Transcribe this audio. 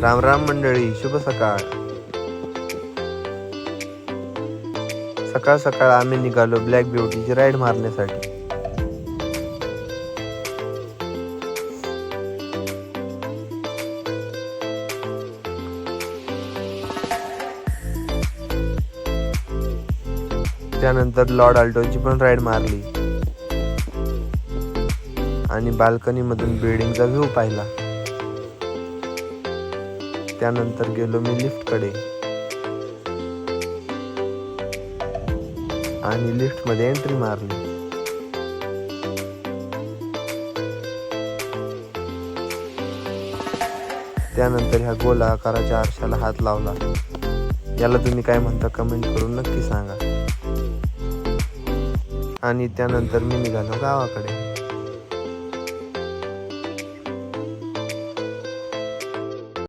राम राम मंडळी, शुभ सकाळ. सकाळ सकाळ आम्ही निघालो ब्लॅक ब्युटीची राईड मारण्यासाठी. त्यानंतर लॉर्ड आल्टोची पण राईड मारली आणि बाल्कनी मधून बिल्डिंगचा व्ह्यू पाहिला. त्यानंतर गेलो मी लिफ्ट कडे आणि लिफ्ट मध्ये एंट्री मारली. त्यानंतर ह्या गोल आकाराच्या आरशाला हात लावला. याला तुम्ही काय म्हणता कमेंट करून नक्की सांगा. आणि त्यानंतर मी निघालो गावाकडे.